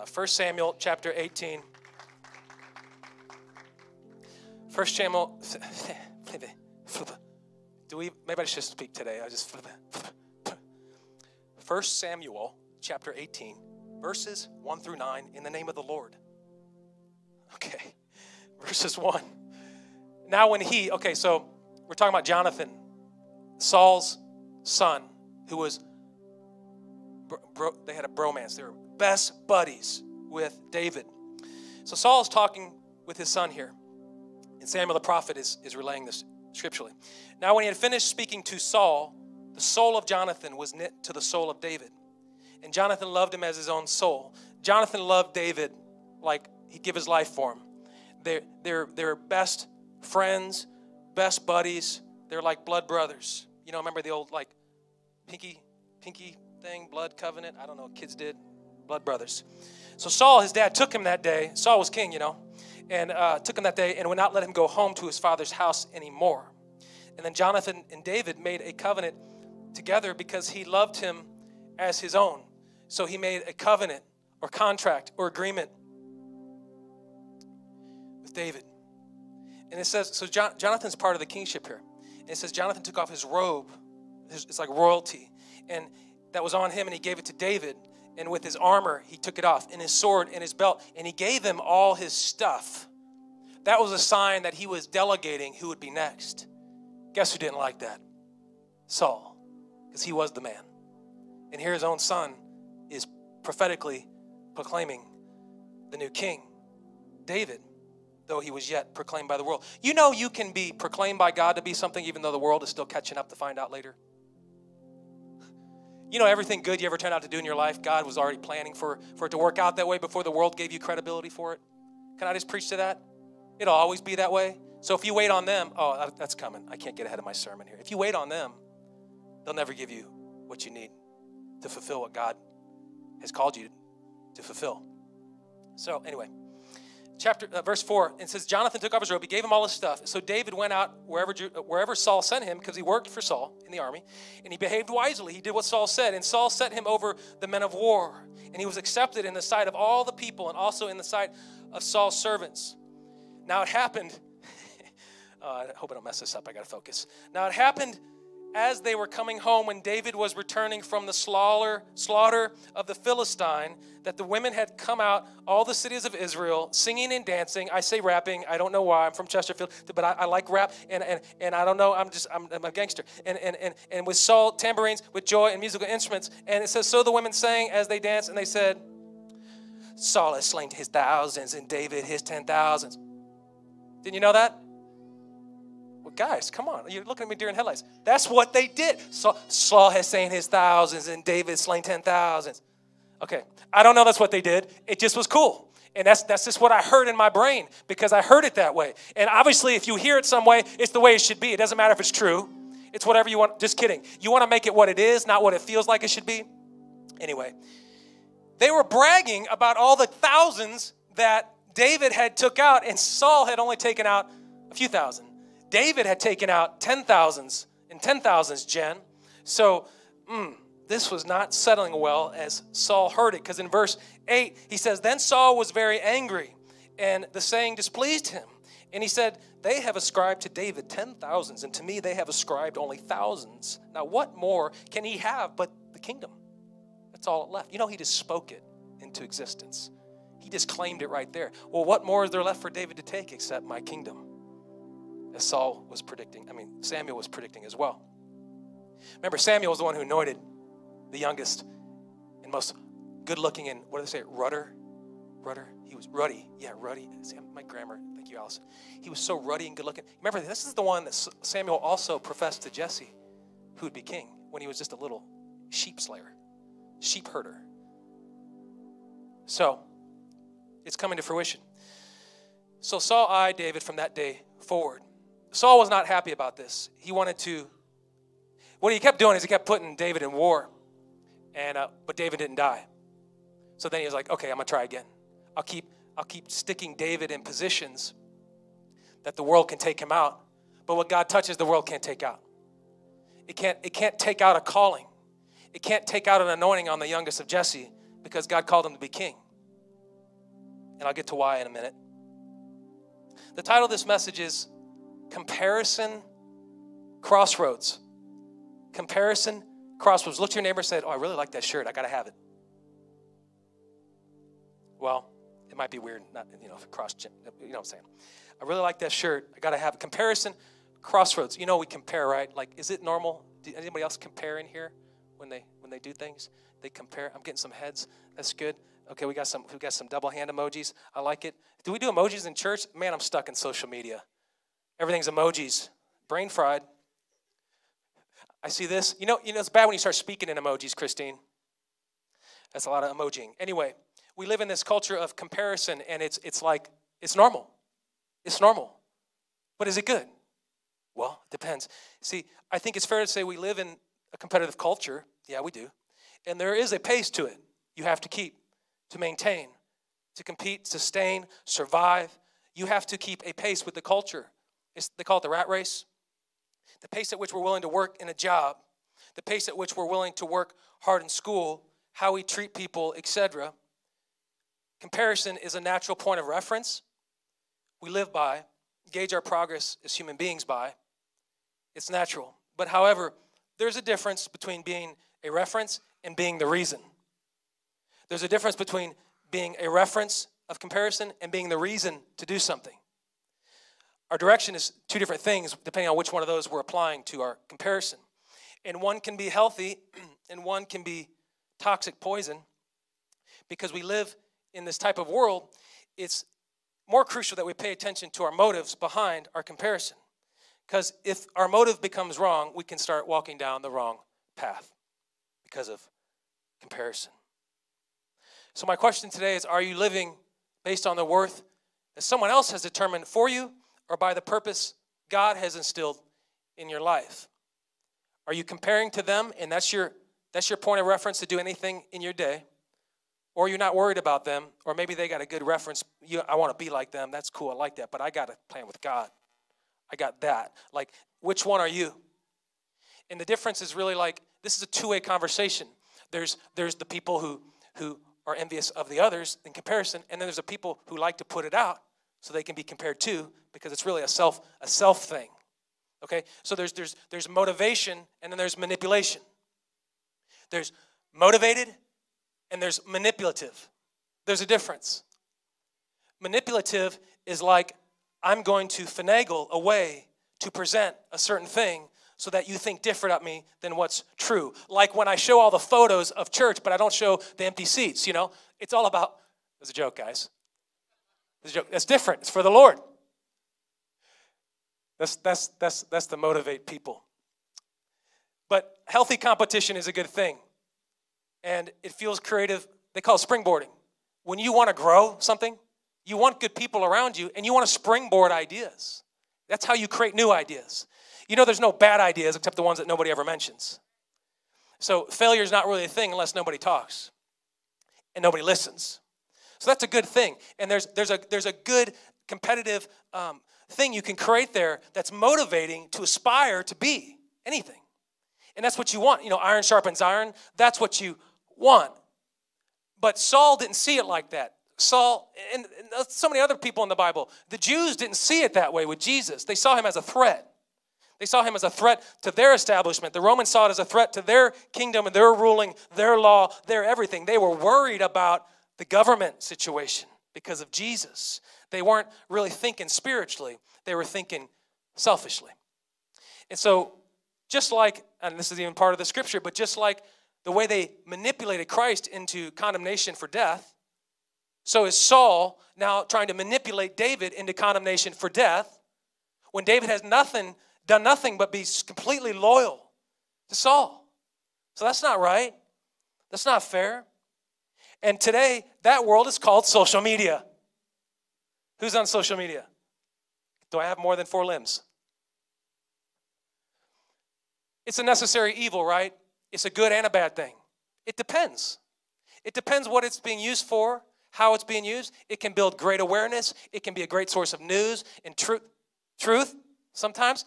1 Samuel chapter 18. 1 Samuel. Maybe I should speak today. 1 Samuel chapter 18, verses 1 through 9, in the name of the Lord. Okay, verses 1. Now when so we're talking about Jonathan, Saul's son, who was, they had a bromance. They were best buddies with David. So Saul is talking with his son here. And Samuel the prophet is relaying this scripturally. Now when he had finished speaking to Saul, the soul of Jonathan was knit to the soul of David. And Jonathan loved him as his own soul. Jonathan loved David like he'd give his life for him. They're best friends, best buddies. They're like blood brothers. You know, remember the old like pinky thing, blood covenant? I don't know what kids did. Blood brothers. So Saul, his dad, took him that day. Saul was king, and took him that day and would not let him go home to his father's house anymore. And then Jonathan and David made a covenant together because he loved him as his own. So he made a covenant or contract or agreement with David. And it says, so Jonathan's part of the kingship here. And it says Jonathan took off his robe. It's like royalty. And that was on him, and he gave it to David. And with his armor, he took it off, and his sword and his belt, and he gave him all his stuff. That was a sign that he was delegating who would be next. Guess who didn't like that? Saul, because he was the man. And here his own son is prophetically proclaiming the new king, David, though he was yet proclaimed by the world. You know you can be proclaimed by God to be something even though the world is still catching up to find out later. You know, everything good you ever turned out to do in your life, God was already planning for it to work out that way before the world gave you credibility for it. Can I just preach to that? It'll always be that way. So if you wait on them, that's coming. I can't get ahead of my sermon here. If you wait on them, they'll never give you what you need to fulfill what God has called you to fulfill. So anyway, verse 4, it says, Jonathan took off his robe. He gave him all his stuff. So David went out wherever Saul sent him, because he worked for Saul in the army, and he behaved wisely. He did what Saul said, and Saul set him over the men of war. And he was accepted in the sight of all the people and also in the sight of Saul's servants. Now it happened, I hope I don't mess this up. I got to focus. Now it happened as they were coming home, when David was returning from the slaughter of the Philistine, that the women had come out, all the cities of Israel, singing and dancing. I say rapping. I don't know why. I'm from Chesterfield, but I like rap, and I don't know. I'm a gangster. And with Saul, tambourines, with joy and musical instruments. And it says, so the women sang as they danced, and they said, Saul has slain his thousands, and David his 10,000s. Didn't you know that? Well, guys, come on. You're looking at me deer in headlights. That's what they did. Saul has slain his thousands, and David slain 10,000s. Okay, I don't know that's what they did. It just was cool. And that's just what I heard in my brain, because I heard it that way. And obviously, if you hear it some way, it's the way it should be. It doesn't matter if it's true. It's whatever you want. Just kidding. You want to make it what it is, not what it feels like it should be. Anyway, they were bragging about all the thousands that David had took out, and Saul had only taken out a few thousand. David had taken out 10,000s and 10,000s, Jen. So this was not settling well as Saul heard it, because in verse 8, he says, then Saul was very angry, and the saying displeased him. And he said, they have ascribed to David 10,000s, and to me they have ascribed only thousands. Now what more can he have but the kingdom? That's all it left. You know, he just spoke it into existence. He just claimed it right there. Well, what more is there left for David to take except my kingdom? As Samuel was predicting as well. Remember, Samuel was the one who anointed the youngest and most good-looking and, what do they say, rudder? He was ruddy. Yeah, ruddy. See, my grammar. Thank you, Allison. He was so ruddy and good-looking. Remember, this is the one that Samuel also professed to Jesse, who would be king, when he was just a little sheep slayer, sheep herder. So, it's coming to fruition. So Saul eyed David from that day forward. Saul was not happy about this. He wanted to, what he kept doing is he kept putting David in war, but David didn't die. So then he was like, okay, I'm going to try again. I'll keep sticking David in positions that the world can take him out, but what God touches, the world can't take out. It can't take out a calling. It can't take out an anointing on the youngest of Jesse, because God called him to be king. and I'll get to why in a minute. The title of this message is Comparison Crossroads. Comparison Crossroads. Look to your neighbor and say, oh, I really like that shirt. I got to have it. Well, it might be weird, not, if it what I'm saying. I really like that shirt. I got to have it. Comparison Crossroads. We compare, right? Like, is it normal? Did anybody else compare in here when they do things? They compare. I'm getting some heads. That's good. Okay, we got some double hand emojis. I like it. Do we do emojis in church? Man, I'm stuck in social media. Everything's emojis. Brain fried. I see this. It's bad when you start speaking in emojis, Christine. That's a lot of emojiing. Anyway, we live in this culture of comparison, and it's normal. It's normal. But is it good? Well, it depends. See, I think it's fair to say we live in a competitive culture. Yeah, we do. And there is a pace to it you have to keep, to maintain, to compete, sustain, survive. You have to keep a pace with the culture. They call it the rat race. The pace at which we're willing to work in a job, the pace at which we're willing to work hard in school, how we treat people, etc. Comparison is a natural point of reference we live by, gauge our progress as human beings by. It's natural. But however, there's a difference between being a reference and being the reason. There's a difference between being a reference of comparison and being the reason to do something. Our direction is two different things depending on which one of those we're applying to our comparison. And one can be healthy and one can be toxic poison. Because we live in this type of world, it's more crucial that we pay attention to our motives behind our comparison. Because if our motive becomes wrong, we can start walking down the wrong path because of comparison. So my question today is, are you living based on the worth that someone else has determined for you or by the purpose God has instilled in your life? Are you comparing to them and that's your point of reference to do anything in your day? Or you're not worried about them, or maybe they got a good reference. I want to be like them. That's cool. I like that. But I got a plan with God. I got that. Like, which one are you? And the difference is really like, this is a two-way conversation. There's the people who are envious of the others in comparison, and then there's the people who like to put it out so they can be compared to, because it's really a self thing. Okay? So there's motivation, and then there's manipulation. There's motivated, and there's manipulative. There's a difference. Manipulative is like, I'm going to finagle a way to present a certain thing so that you think different of me than what's true. Like when I show all the photos of church, but I don't show the empty seats, It's all about, it's a joke, guys. It's a joke. That's different. It's for the Lord. That's to motivate people. But healthy competition is a good thing. And it feels creative. They call it springboarding. When you want to grow something, you want good people around you, and you want to springboard ideas. That's how you create new ideas. There's no bad ideas except the ones that nobody ever mentions. So failure is not really a thing unless nobody talks and nobody listens. So that's a good thing. And there's a good competitive thing you can create there that's motivating to aspire to be anything. And that's what you want. Iron sharpens iron. That's what you want. But Saul didn't see it like that. Saul, and so many other people in the Bible, the Jews didn't see it that way with Jesus. They saw him as a threat. They saw him as a threat to their establishment. The Romans saw it as a threat to their kingdom and their ruling, their law, their everything. They were worried about the government situation because of Jesus. They weren't really thinking spiritually. They were thinking selfishly. And so just like, and this is even part of the scripture, but just like the way they manipulated Christ into condemnation for death, so is Saul now trying to manipulate David into condemnation for death when David has done nothing but be completely loyal to Saul. So that's not right. That's not fair. And today, that world is called social media. Who's on social media? Do I have more than 4 limbs? It's a necessary evil, right? It's a good and a bad thing. It depends. It depends what it's being used for, how it's being used. It can build great awareness. It can be a great source of news and truth sometimes.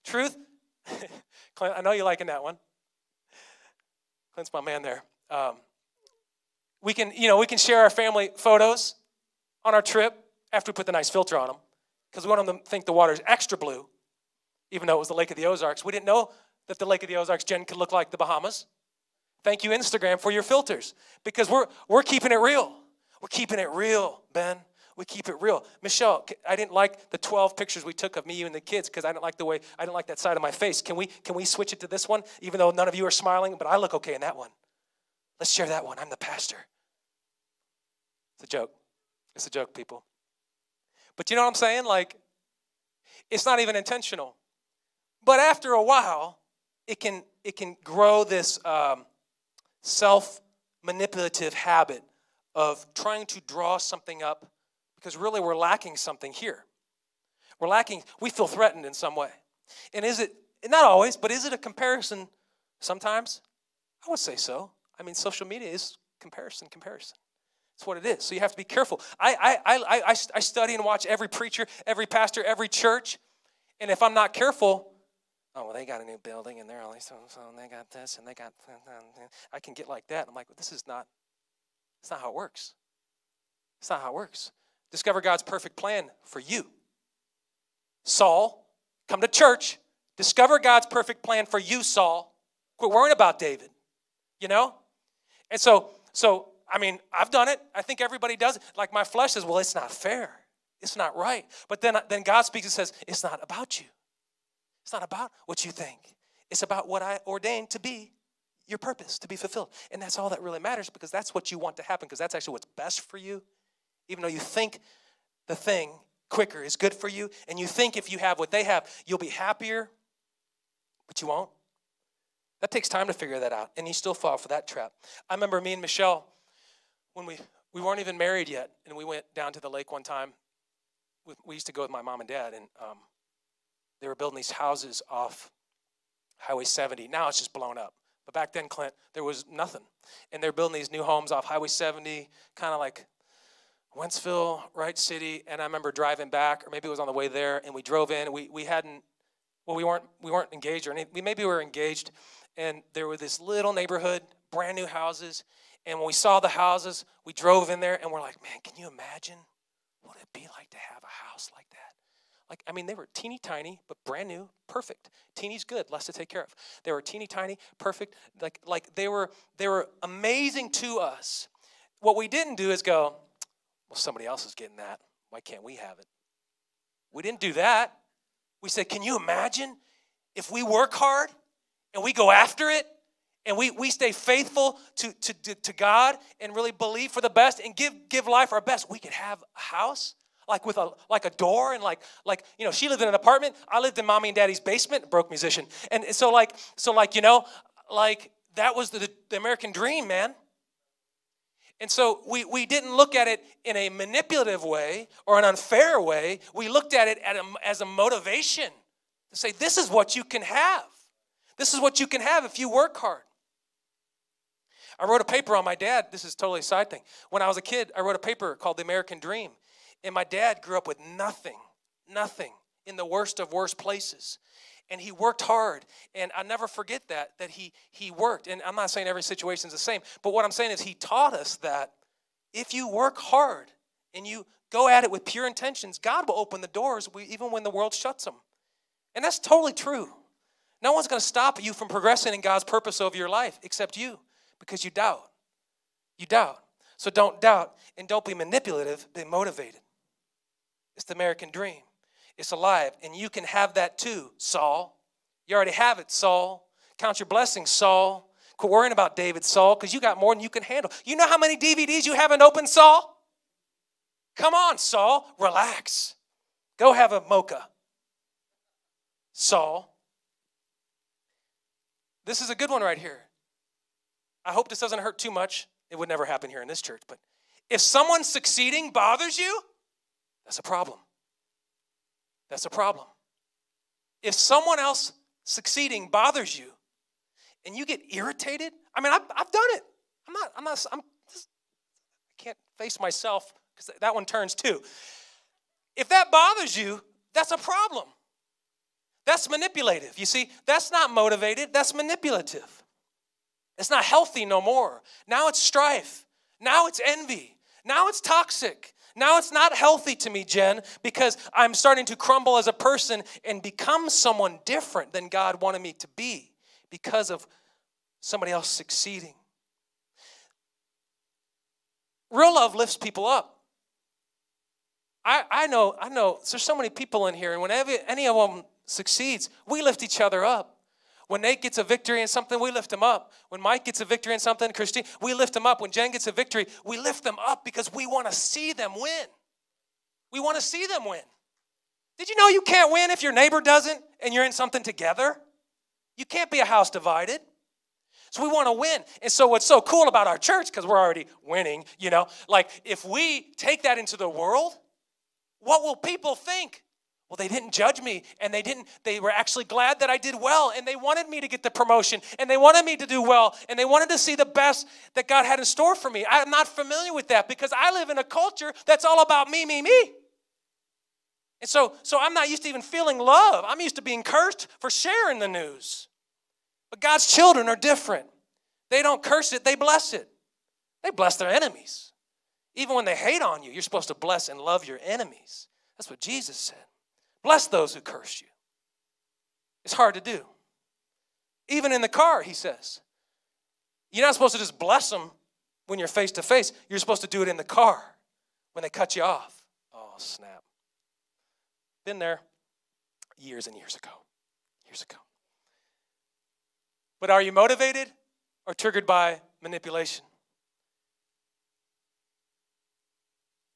Truth. Clint, I know you're liking that one. Clint's my man there. We can share our family photos on our trip after we put the nice filter on them because we want them to think the water is extra blue, even though it was the Lake of the Ozarks. We didn't know that the Lake of the Ozarks, Jen, could look like the Bahamas. Thank you, Instagram, for your filters because we're keeping it real. We're keeping it real, Ben. We keep it real. Michelle, I didn't like the 12 pictures we took of me, you, and the kids because I didn't like that side of my face. Can we switch it to this one, even though none of you are smiling, but I look okay in that one? Let's share that one. I'm the pastor. It's a joke. It's a joke, people. But you know what I'm saying? Like, it's not even intentional. But after a while, it can grow this self-manipulative habit of trying to draw something up because really we're lacking something here. We feel threatened in some way. And is it, not always, but is it a comparison sometimes? I would say so. I mean, social media is comparison. It's what it is. So you have to be careful. I study and watch every preacher, every pastor, every church. And if I'm not careful, oh, well, they got a new building and they're only so and they got this and they got, I can get like that. I'm like, well, it's not how it works. It's not how it works. Discover God's perfect plan for you. Saul, come to church. Discover God's perfect plan for you, Saul. Quit worrying about David. You know? And so, I mean, I've done it. I think everybody does it. Like my flesh says, well, it's not fair. It's not right. But then God speaks and says, it's not about you. It's not about what you think. It's about what I ordained to be your purpose, to be fulfilled. And that's all that really matters because that's what you want to happen because that's actually what's best for you. Even though you think the thing quicker is good for you and you think if you have what they have, you'll be happier, but you won't. That takes time to figure that out, and you still fall for that trap. I remember me and Michelle, when we weren't even married yet, and we went down to the lake one time. We used to go with my mom and dad, and they were building these houses off Highway 70. Now it's just blown up. But back then, Clint, there was nothing. And they're building these new homes off Highway 70, kind of like Wentzville, Wright City. And I remember driving back, or maybe it was on the way there, and we drove in. We weren't engaged or anything. Maybe we were engaged. And there was this little neighborhood, brand new houses. And when we saw the houses, we drove in there, and we're like, man, can you imagine what it'd be like to have a house like that? Like, I mean, they were teeny tiny, but brand new, perfect. Teeny's good, less to take care of. They were teeny tiny, perfect. Like they were amazing to us. What we didn't do is go, well, somebody else is getting that. Why can't we have it? We didn't do that. We said, can you imagine if we work hard and we go after it and we stay faithful to God and really believe for the best and give life our best, we could have a house like with a door and like she lived in an apartment. I lived in mommy and daddy's basement, broke musician. And so that was the American dream, man. And so we didn't look at it in a manipulative way or an unfair way. We looked at it as a motivation to say, this is what you can have. This is what you can have if you work hard. I wrote a paper on my dad. This is totally a side thing. When I was a kid, I wrote a paper called The American Dream. And my dad grew up with nothing in the worst of worst places. And he worked hard. And I never forget that he worked. And I'm not saying every situation is the same. But what I'm saying is he taught us that if you work hard and you go at it with pure intentions, God will open the doors even when the world shuts them. And that's totally true. No one's going to stop you from progressing in God's purpose over your life except you because you doubt. You doubt. So don't doubt and don't be manipulative, be motivated. It's the American dream. It's alive, and you can have that too, Saul. You already have it, Saul. Count your blessings, Saul. Quit worrying about David, Saul, because you got more than you can handle. You know how many DVDs you haven't opened, Saul? Come on, Saul. Relax. Go have a mocha, Saul. This is a good one right here. I hope this doesn't hurt too much. It would never happen here in this church, but if someone succeeding bothers you, that's a problem. That's a problem. If someone else succeeding bothers you and you get irritated, I mean, I've done it. I can't face myself because that one turns too. If that bothers you, that's a problem. That's manipulative. You see, that's not motivated. That's manipulative. It's not healthy no more. Now it's strife. Now it's envy. Now it's toxic. Now it's not healthy to me, Jen, because I'm starting to crumble as a person and become someone different than God wanted me to be because of somebody else succeeding. Real love lifts people up. I know there's so many people in here, and whenever any of them succeeds, we lift each other up. When Nate gets a victory in something, we lift him up. When Mike gets a victory in something, Christine, we lift him up. When Jen gets a victory, we lift them up because we want to see them win. We want to see them win. Did you know you can't win if your neighbor doesn't and you're in something together? You can't be a house divided. So we want to win. And so what's so cool about our church, because we're already winning, like if we take that into the world, what will people think? Well, they didn't judge me, and they were actually glad that I did well, and they wanted me to get the promotion, and they wanted me to do well, and they wanted to see the best that God had in store for me. I'm not familiar with that because I live in a culture that's all about me, me, me. And so I'm not used to even feeling love. I'm used to being cursed for sharing the news. But God's children are different. They don't curse it, they bless it. They bless their enemies. Even when they hate on you, you're supposed to bless and love your enemies. That's what Jesus said. Bless those who curse you. It's hard to do. Even in the car, he says. You're not supposed to just bless them when you're face to face. You're supposed to do it in the car when they cut you off. Oh, snap. Been there years and years ago. Years ago. But are you motivated or triggered by manipulation?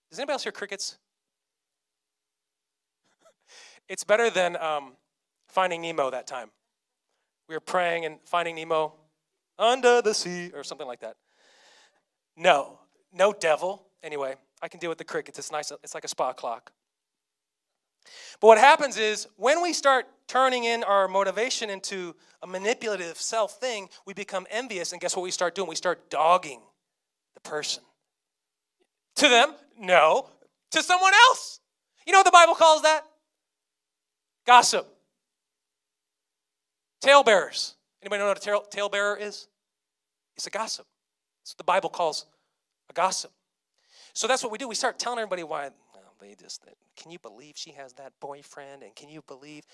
Does anybody else hear crickets? It's better than Finding Nemo that time. We were praying and Finding Nemo under the sea or something like that. No devil. Anyway, I can deal with the crickets. It's nice. It's like a spa clock. But what happens is when we start turning in our motivation into a manipulative self thing, we become envious. And guess what we start doing? We start dogging the person. To them? No. To someone else. You know what the Bible calls that? Gossip. Talebearers. Anybody know what a talebearer is? It's a gossip. That's what the Bible calls a gossip. So that's what we do. We start telling everybody why can you believe she has that boyfriend? And can you believe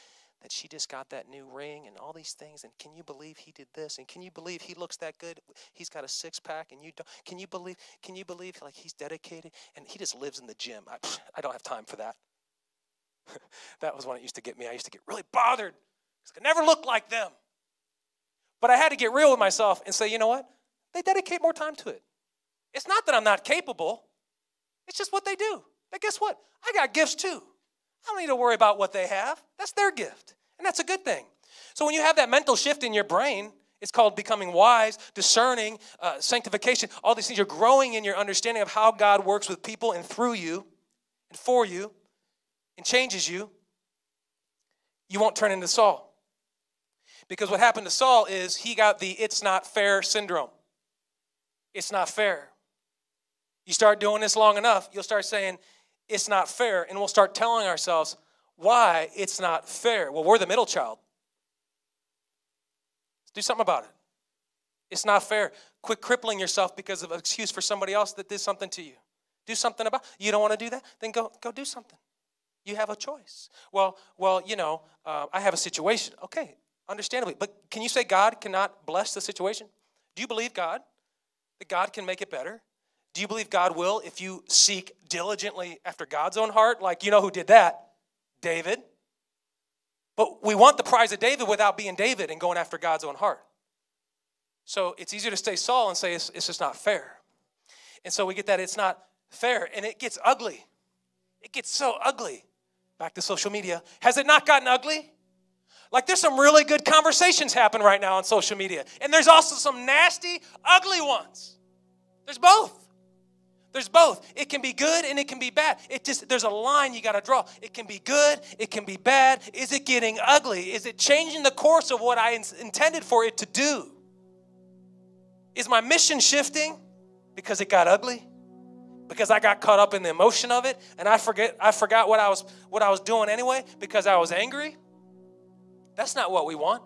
that she just got that new ring and all these things? And can you believe he did this? And can you believe he looks that good? He's got a six-pack and you don't. Can you believe like he's dedicated and he just lives in the gym? I don't have time for that. That was when it used to get me. I used to get really bothered because I never looked like them. But I had to get real with myself and say, you know what? They dedicate more time to it. It's not that I'm not capable. It's just what they do. But guess what? I got gifts too. I don't need to worry about what they have. That's their gift. And that's a good thing. So when you have that mental shift in your brain, it's called becoming wise, discerning, sanctification. All these things, you're growing in your understanding of how God works with people and through you and for you and changes you. You won't turn into Saul. Because what happened to Saul is he got the it's not fair syndrome. It's not fair. You start doing this long enough, you'll start saying, it's not fair, and we'll start telling ourselves why it's not fair. Well, we're the middle child. Let's do something about it. It's not fair. Quit crippling yourself because of an excuse for somebody else that did something to you. Do something about it. You don't want to do that? Then go do something. You have a choice. Well, I have a situation. Okay, understandably. But can you say God cannot bless the situation? Do you believe God? That God can make it better? Do you believe God will if you seek diligently after God's own heart? Like, you know who did that? David. But we want the prize of David without being David and going after God's own heart. So it's easier to stay Saul and say it's just not fair. And so we get that it's not fair, and it gets ugly. It gets so ugly. Back to social media. Has it not gotten ugly? Like there's some really good conversations happen right now on social media. And there's also some nasty, ugly ones. There's both. There's both. It can be good and it can be bad. There's a line you got to draw. It can be good. It can be bad. Is it getting ugly? Is it changing the course of what I intended for it to do? Is my mission shifting because it got ugly? Because I got caught up in the emotion of it and I forgot what I was doing anyway because I was angry? That's not what we want.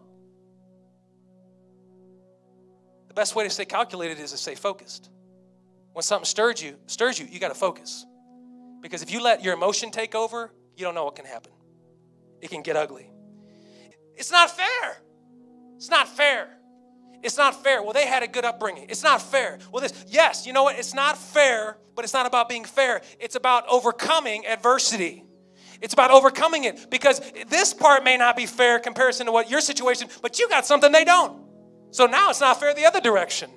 The best way to stay calculated is to stay focused. When something stirs you, you got to focus. Because if you let your emotion take over, you don't know what can happen. It can get ugly. It's not fair. It's not fair. It's not fair. Well, they had a good upbringing. It's not fair. Well, yes, you know what? It's not fair, but it's not about being fair. It's about overcoming adversity. It's about overcoming it, because this part may not be fair in comparison to what your situation, but you got something they don't. So now it's not fair the other direction.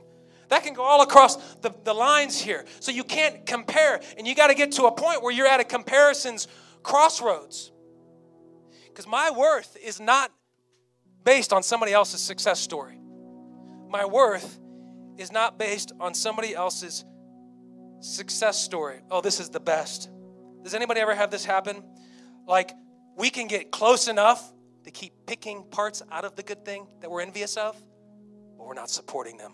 That can go all across the lines here. So you can't compare, and you got to get to a point where you're at a comparison's crossroads. Because my worth is not based on somebody else's success story. My worth is not based on somebody else's success story. Oh, this is the best. Does anybody ever have this happen? Like, we can get close enough to keep picking parts out of the good thing that we're envious of, but we're not supporting them.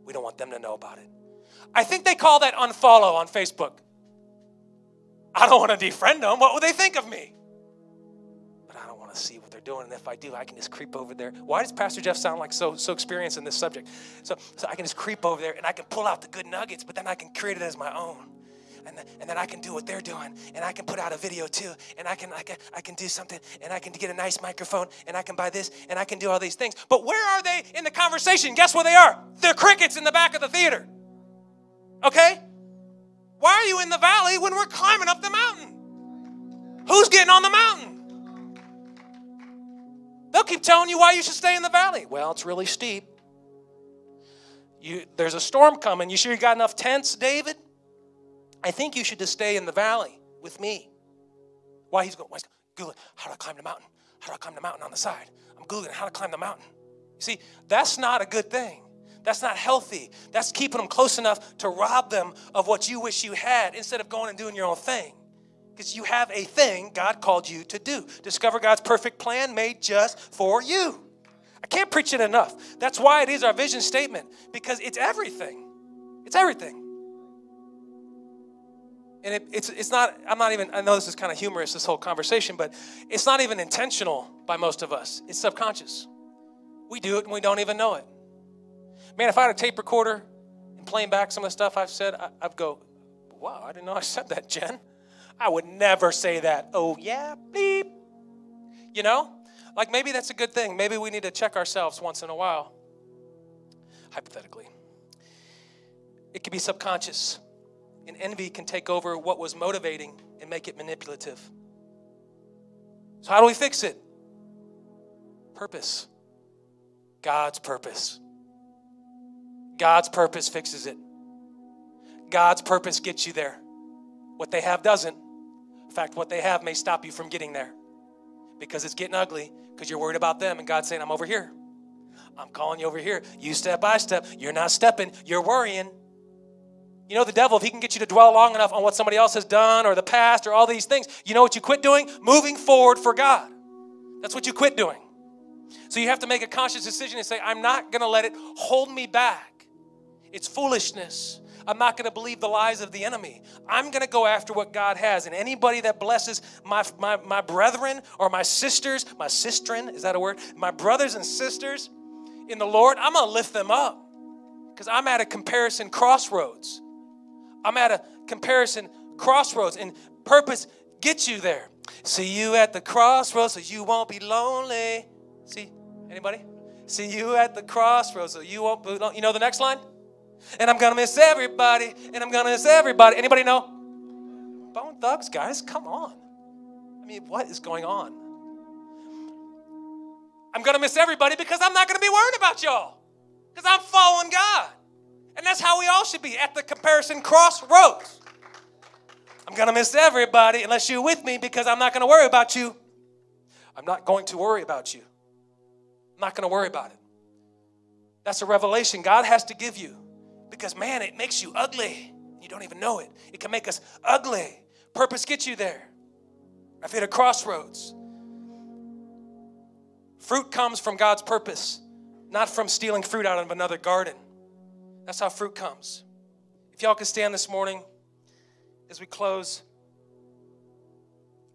We don't want them to know about it. I think they call that unfollow on Facebook. I don't want to defriend them. What would they think of me? But I don't want to see what they're doing. And if I do, I can just creep over there. Why does Pastor Jeff sound like so experienced in this subject? So I can just creep over there and I can pull out the good nuggets, but then I can create it as my own. And then I can do what they're doing, and I can put out a video too, and I can do something, and I can get a nice microphone, and I can buy this, and I can do all these things. But where are they in the conversation? Guess where they are? They're crickets in the back of the theater. Okay? Why are you in the valley when we're climbing up the mountain? Who's getting on the mountain? They'll keep telling you why you should stay in the valley. Well, it's really steep. There's a storm coming. You sure you got enough tents, David? I think you should just stay in the valley with me. Why he's Googling, how do I climb the mountain? How do I climb the mountain on the side? I'm Googling how to climb the mountain. You see, that's not a good thing. That's not healthy. That's keeping them close enough to rob them of what you wish you had instead of going and doing your own thing. Because you have a thing God called you to do. Discover God's perfect plan made just for you. I can't preach it enough. That's why it is our vision statement, because it's everything. It's everything. And it's not, I know this is kind of humorous, this whole conversation, but it's not even intentional by most of us. It's subconscious. We do it and we don't even know it. Man, if I had a tape recorder and playing back some of the stuff I've said, I'd go, wow, I didn't know I said that, Jen. I would never say that. Oh, yeah, beep. You know? Like, maybe that's a good thing. Maybe we need to check ourselves once in a while. Hypothetically. It could be subconscious. And envy can take over what was motivating and make it manipulative. So how do we fix it? Purpose. God's purpose. God's purpose fixes it. God's purpose gets you there. What they have doesn't. In fact, what they have may stop you from getting there. Because it's getting ugly, because you're worried about them, and God's saying, I'm over here. I'm calling you over here. You step by step. You're not stepping. You're worrying. You know, the devil, if he can get you to dwell long enough on what somebody else has done or the past or all these things, you know what you quit doing? Moving forward for God. That's what you quit doing. So you have to make a conscious decision and say, I'm not going to let it hold me back. It's foolishness. I'm not going to believe the lies of the enemy. I'm going to go after what God has. And anybody that blesses my brethren or my sisters, my sistren, is that a word? My brothers and sisters in the Lord, I'm going to lift them up because I'm at a comparison crossroads. I'm at a comparison crossroads, and purpose gets you there. See you at the crossroads so you won't be lonely. See, anybody? See you at the crossroads so you won't be lonely. You know the next line? And I'm going to miss everybody, and I'm going to miss everybody. Anybody know? Bone Thugs, guys, come on. I mean, what is going on? I'm going to miss everybody because I'm not going to be worried about y'all because I'm following God. And that's how we all should be, at the comparison crossroads. I'm going to miss everybody unless you're with me because I'm not going to worry about you. I'm not going to worry about you. I'm not going to worry about it. That's a revelation God has to give you because, man, it makes you ugly. You don't even know it. It can make us ugly. Purpose gets you there. I've hit a crossroads. Fruit comes from God's purpose, not from stealing fruit out of another garden. That's how fruit comes. If y'all could stand this morning as we close.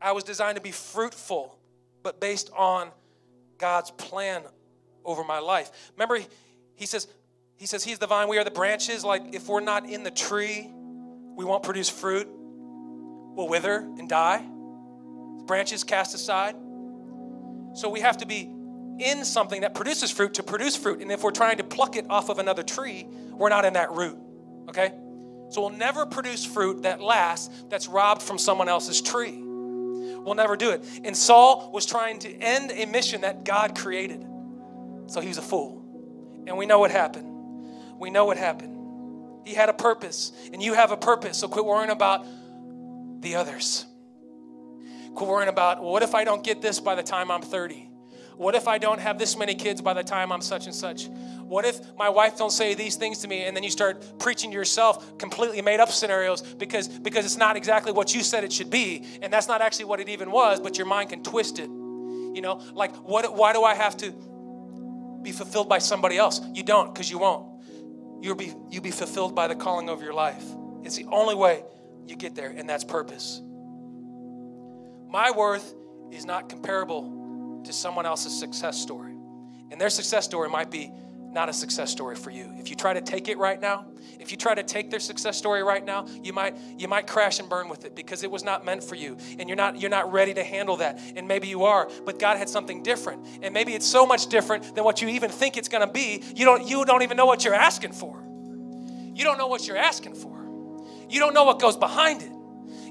I was designed to be fruitful, but based on God's plan over my life. Remember, he says he's the vine, we are the branches. Like if we're not in the tree, we won't produce fruit. will wither and die. Branches cast aside. So we have to be in something that produces fruit to produce fruit. And if we're trying to pluck it off of another tree, we're not in that root, okay? So we'll never produce fruit that lasts, that's robbed from someone else's tree. We'll never do it. And Saul was trying to end a mission that God created. So he was a fool. And we know what happened. We know what happened. He had a purpose, and you have a purpose. So quit worrying about the others. Quit worrying about, well, what if I don't get this by the time I'm 30? What if I don't have this many kids by the time I'm such and such? What if my wife don't say these things to me? And then you start preaching to yourself completely made up scenarios because it's not exactly what you said it should be. And that's not actually what it even was, but your mind can twist it. You know, like, why do I have to be fulfilled by somebody else? You don't, because you won't. You'll be fulfilled by the calling of your life. It's the only way you get there, and that's purpose. My worth is not comparable to someone else's success story. And their success story might be not a success story for you. If you try to take it right now, if you try to take their success story right now, you might crash and burn with it because it was not meant for you. And you're not ready to handle that. And maybe you are, but God had something different. And maybe it's so much different than what you even think it's going to be. You don't even know what you're asking for. You don't know what you're asking for. You don't know what goes behind it.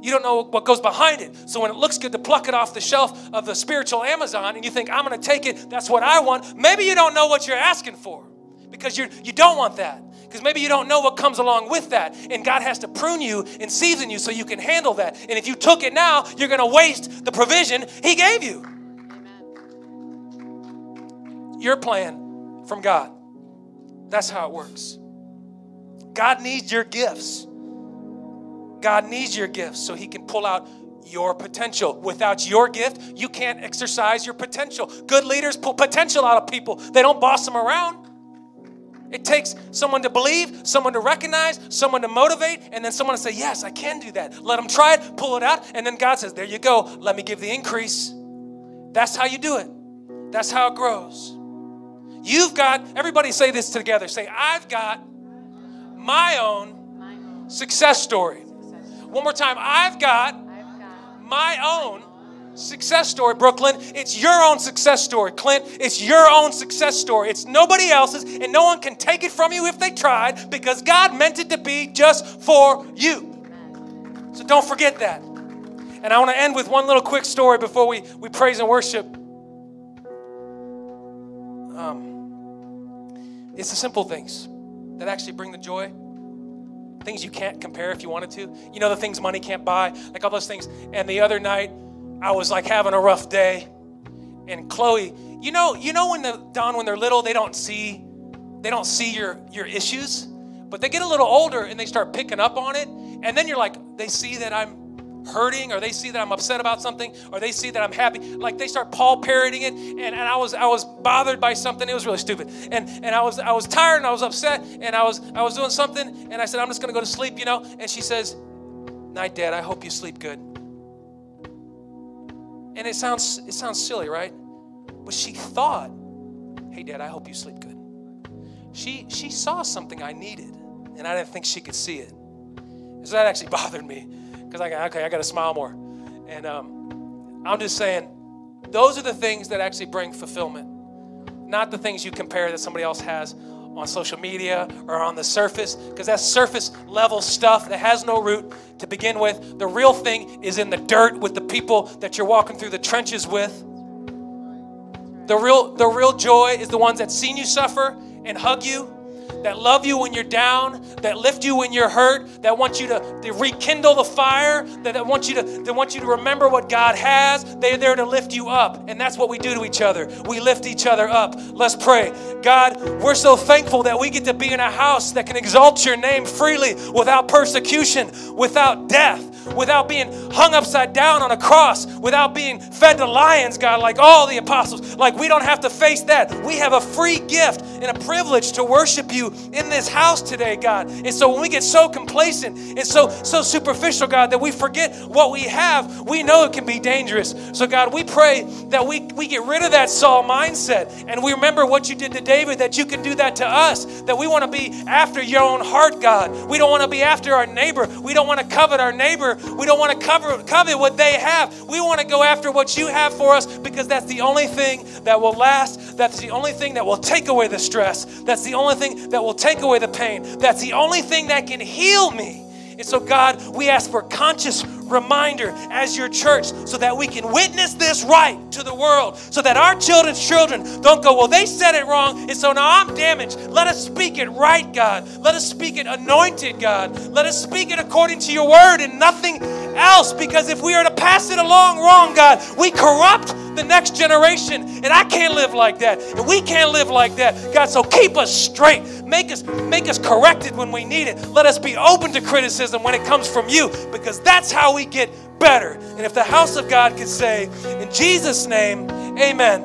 You don't know what goes behind it. So when it looks good to pluck it off the shelf of the spiritual Amazon and you think, I'm going to take it, that's what I want. Maybe you don't know what you're asking for because you don't want that. Because maybe you don't know what comes along with that. And God has to prune you and season you so you can handle that. And if you took it now, you're going to waste the provision He gave you. Amen. Your plan from God. That's how it works. God needs your gifts. God needs your gifts so He can pull out your potential. Without your gift, you can't exercise your potential. Good leaders pull potential out of people. They don't boss them around. It takes someone to believe, someone to recognize, someone to motivate, and then someone to say, yes, I can do that. Let them try it, pull it out, and then God says, there you go. Let me give the increase. That's how you do it. That's how it grows. You've got, everybody say this together. Say, I've got my own success story. One more time. I've got my own success story, Brooklyn. It's your own success story, Clint. It's your own success story. It's nobody else's, and no one can take it from you if they tried because God meant it to be just for you. So don't forget that. And I want to end with one little quick story before we praise and worship. It's the simple things that actually bring the joy. Things you can't compare if you wanted to. You know, the things money can't buy, like all those things. And the other night, I was like having a rough day. And Chloe, you know when they're little, they don't see your issues, but they get a little older and they start picking up on it. And then you're like, they see that I'm hurting, or they see that I'm upset about something, or they see that I'm happy. Like they start Paul parodying it, and I was bothered by something. It was really stupid, and I was tired and I was upset, and I was doing something, and I said, I'm just gonna go to sleep, you know. And she says, night, Dad, I hope you sleep good. And it sounds silly, right? But she thought, hey, Dad, I hope you sleep good. She saw something I needed, and I didn't think she could see it. So that actually bothered me. Because I got to smile more. And I'm just saying, those are the things that actually bring fulfillment. Not the things you compare that somebody else has on social media or on the surface. Because that's surface level stuff that has no root to begin with. The real thing is in the dirt with the people that you're walking through the trenches with. The real joy is the ones that seen you suffer and hug you, that love you when you're down, that lift you when you're hurt, that want you to rekindle the fire, that want you to remember what God has. They're there to lift you up, and that's what we do to each other. We lift each other up. Let's pray. God, we're so thankful that we get to be in a house that can exalt your name freely without persecution, without death, without being hung upside down on a cross, without being fed to lions, God, like all the apostles. Like we don't have to face that. We have a free gift and a privilege to worship you in this house today, God. And so when we get so complacent and so superficial, God, that we forget what we have, we know it can be dangerous. So God, we pray that we get rid of that Saul mindset, and we remember what you did to David, that you can do that to us, that we want to be after your own heart, God. We don't want to be after our neighbor. We don't want to covet our neighbor We don't want to covet what they have. We want to go after what you have for us because that's the only thing that will last. That's the only thing that will take away the stress. That's the only thing that will take away the pain. That's the only thing that can heal me. And so, God, we ask for conscious reminder as your church so that we can witness this right to the world, so that our children's children don't go, well, they said it wrong, and so now I'm damaged. Let us speak it right, God. Let us speak it anointed, God. Let us speak it according to your word and nothing else, because if we are to pass it along wrong, God, we corrupt the next generation, and I can't live like that, and we can't live like that, God. So keep us straight. Make us corrected when we need it. Let us be open to criticism when it comes from you, because that's how we get better. And if the house of God could say, in Jesus' name, amen.